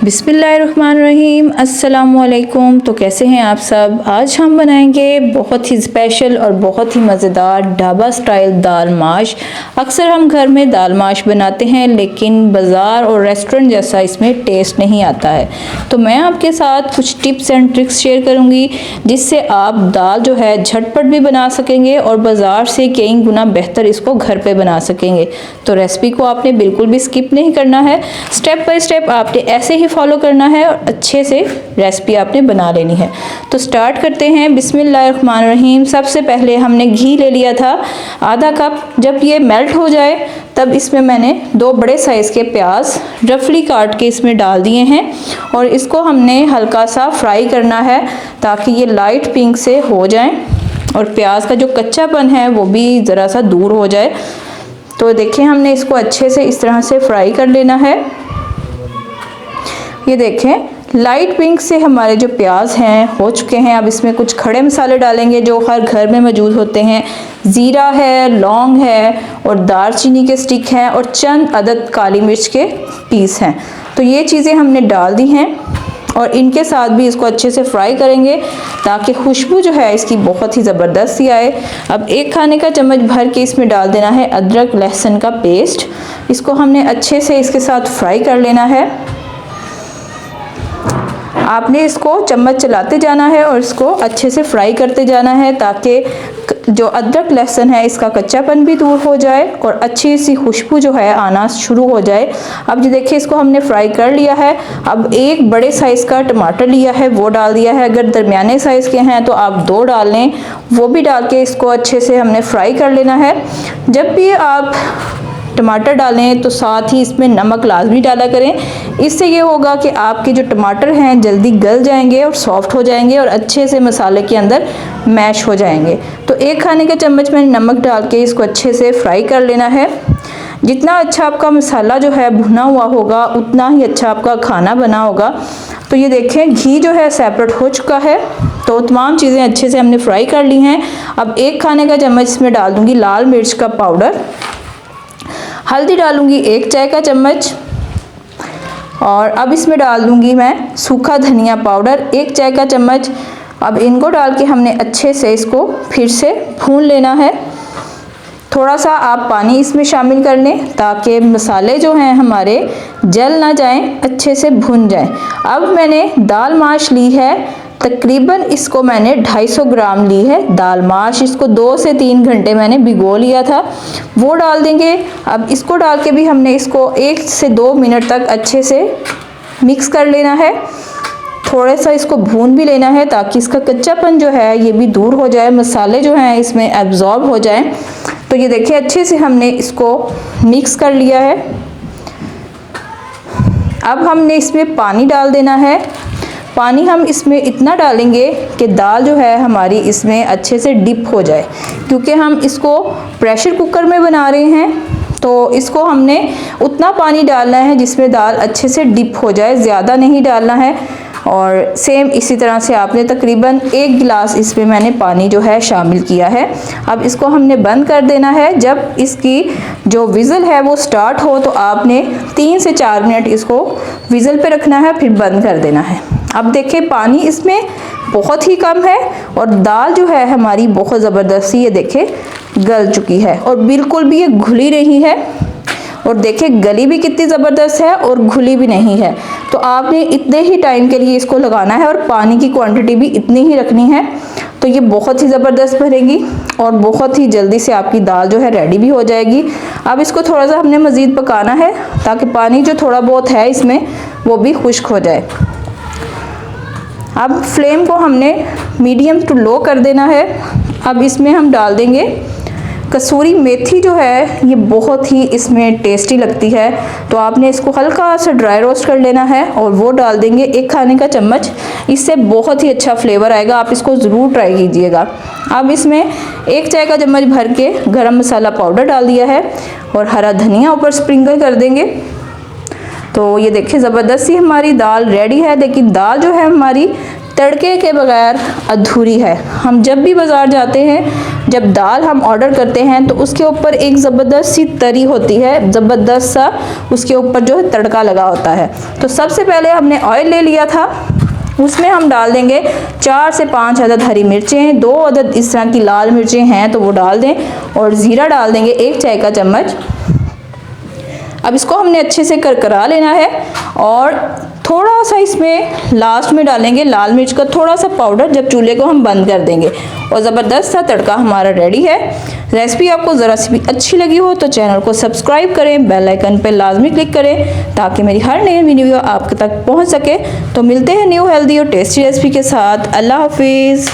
बिस्मिल्लाहिर्रहमानिर्रहीम, अस्सलामुअलैकुम। तो कैसे हैं आप सब। आज हम बनाएंगे बहुत ही स्पेशल और बहुत ही मज़ेदार ढाबा स्टाइल दाल माश। अक्सर हम घर में दाल माश बनाते हैं लेकिन बाज़ार और रेस्टोरेंट जैसा इसमें टेस्ट नहीं आता है। तो मैं आपके साथ कुछ टिप्स एंड ट्रिक्स शेयर करूंगी जिससे आप दाल जो है झटपट भी बना सकेंगे और बाज़ार से कई गुना बेहतर इसको घर पे बना सकेंगे। तो रेसिपी को आपने बिल्कुल भी स्किप नहीं करना है, स्टेप बाय स्टेप आपने ऐसे ही फॉलो करना है और अच्छे से रेसिपी आपने बना लेनी है। तो स्टार्ट करते हैं। बिस्मिल्लाहिर्रहमानिर्रहीम। सबसे पहले हमने घी ले लिया था आधा कप। जब ये मेल्ट हो जाए तब इसमें मैंने 2 बड़े साइज़ के प्याज रफली काट के इसमें डाल दिए हैं और इसको हमने हल्का सा फ्राई करना है ताकि ये लाइट पिंक से हो जाए और प्याज का जो कच्चापन है वो भी ज़रा सा दूर हो जाए। तो देखिए हमने इसको अच्छे से इस तरह से फ्राई कर लेना है। ये देखें लाइट पिंक से हमारे जो प्याज हैं हो चुके हैं। अब इसमें कुछ खड़े मसाले डालेंगे जो हर घर में मौजूद होते हैं। ज़ीरा है, लौंग है और दालचीनी के स्टिक हैं और चंद अदद काली मिर्च के पीस हैं। तो ये चीज़ें हमने डाल दी हैं और इनके साथ भी इसको अच्छे से फ्राई करेंगे ताकि खुशबू जो है इसकी बहुत ही ज़बरदस्त सी आए। अब 1 खाने का चम्मच भर के इसमें डाल देना है अदरक लहसुन का पेस्ट। इसको हमने अच्छे से इसके साथ फ्राई कर लेना है। आपने इसको चम्मच चलाते जाना है और इसको अच्छे से फ्राई करते जाना है ताकि जो अदरक लहसुन है इसका कच्चापन भी दूर हो जाए और अच्छी सी खुशबू जो है आना शुरू हो जाए। अब ये देखिए इसको हमने फ्राई कर लिया है। अब 1 बड़े साइज़ का टमाटर लिया है वो डाल दिया है। अगर दरमियाने साइज़ के हैं तो आप 2 डाल लें, वो भी डाल के इसको अच्छे से हमने फ्राई कर लेना है। जब भी आप टमाटर डालें तो साथ ही इसमें नमक लाजमी डाला करें। इससे ये होगा कि आपके जो टमाटर हैं जल्दी गल जाएंगे और सॉफ्ट हो जाएंगे और अच्छे से मसाले के अंदर मैश हो जाएंगे। तो 1 खाने का चम्मच मैंने नमक डाल के इसको अच्छे से फ्राई कर लेना है। जितना अच्छा आपका मसाला जो है भुना हुआ होगा उतना ही अच्छा आपका खाना बना होगा। तो ये देखें घी जो है सेपरेट हो चुका है। तो तमाम चीज़ें अच्छे से हमने फ्राई कर ली हैं। अब 1 खाने का चम्मच इसमें डाल दूँगी लाल मिर्च का पाउडर। हल्दी डालूंगी 1 चाय का चम्मच और अब इसमें डाल दूंगी मैं सूखा धनिया पाउडर 1 चाय का चम्मच। अब इनको डाल के हमने अच्छे से इसको फिर से भून लेना है। थोड़ा सा आप पानी इसमें शामिल कर लें ताकि मसाले जो हैं हमारे जल ना जाएं, अच्छे से भुन जाएं। अब मैंने दाल माश ली है, तकरीबन इसको मैंने 250 ग्राम ली है दाल माश। इसको 2 से 3 घंटे मैंने भिगो लिया था, वो डाल देंगे। अब इसको डाल के भी हमने इसको 1 से 2 मिनट तक अच्छे से मिक्स कर लेना है। थोड़ा सा इसको भून भी लेना है ताकि इसका कच्चापन जो है ये भी दूर हो जाए, मसाले जो हैं इसमें एब्जॉर्ब हो जाएं। तो ये देखिए अच्छे से हमने इसको मिक्स कर लिया है। अब हमने इसमें पानी डाल देना है। पानी हम इसमें इतना डालेंगे कि दाल जो है हमारी इसमें अच्छे से डिप हो जाए, क्योंकि हम इसको प्रेशर कुकर में बना रहे हैं। तो इसको हमने उतना पानी डालना है जिसमें दाल अच्छे से डिप हो जाए, ज़्यादा नहीं डालना है। और सेम इसी तरह से आपने तकरीबन 1 गिलास इसमें मैंने पानी जो है शामिल किया है। अब इसको हमने बंद कर देना है। जब इसकी जो विज़ल है वो स्टार्ट हो तो आपने 3 से 4 मिनट इसको विज़ल पे रखना है, फिर बंद कर देना है। अब देखें पानी इसमें बहुत ही कम है और दाल जो है हमारी बहुत ज़बरदस्त ये देखें गल चुकी है और बिल्कुल भी ये घुली नहीं है। और देखें गली भी कितनी ज़बरदस्त है और घुली भी नहीं है। तो आपने इतने ही टाइम के लिए इसको लगाना है और पानी की क्वांटिटी भी इतनी ही रखनी है। तो ये बहुत ही ज़बरदस्त बनेगी और बहुत ही जल्दी से आपकी दाल जो है रेडी भी हो जाएगी। अब इसको थोड़ा सा हमने मज़ीद पकाना है ताकि पानी जो थोड़ा बहुत है इसमें वो भी खुश्क हो जाए। अब फ्लेम को हमने मीडियम टू लो कर देना है। अब इसमें हम डाल देंगे कसूरी मेथी जो है ये बहुत ही इसमें टेस्टी लगती है। तो आपने इसको हल्का सा ड्राई रोस्ट कर लेना है और वो डाल देंगे 1 खाने का चम्मच। इससे बहुत ही अच्छा फ्लेवर आएगा, आप इसको ज़रूर ट्राई कीजिएगा। अब इसमें 1 चाय का चम्मच भर के गरम मसाला पाउडर डाल दिया है और हरा धनिया ऊपर स्प्रिंकल कर देंगे। तो ये देखिए ज़बरदस्त सी हमारी दाल रेडी है। लेकिन दाल जो है हमारी तड़के के बगैर अधूरी है। हम जब भी बाज़ार जाते हैं जब दाल हम ऑर्डर करते हैं तो उसके ऊपर एक ज़बरदस्त सी तरी होती है, ज़बरदस्त सा उसके ऊपर जो है तड़का लगा होता है। तो सबसे पहले हमने ऑयल ले लिया था, उसमें हम डाल देंगे 4 से 5 अदद हरी मिर्चें, 2 अदद इस तरह की लाल मिर्चें हैं तो वो डाल दें, और ज़ीरा डाल देंगे 1 चाय का चम्मच। अब इसको हमने अच्छे से करकरा लेना है, और थोड़ा सा इसमें लास्ट में डालेंगे लाल मिर्च का थोड़ा सा पाउडर जब चूल्हे को हम बंद कर देंगे, और ज़बरदस्त सा तड़का हमारा रेडी है। रेसिपी आपको ज़रा सी भी अच्छी लगी हो तो चैनल को सब्सक्राइब करें, बेल आइकन पर लाजमी क्लिक करें ताकि मेरी हर नई वीडियो आप तक पहुंच सके। तो मिलते हैं न्यू हेल्दी और टेस्टी रेसिपी के साथ। अल्लाह हाफिज़।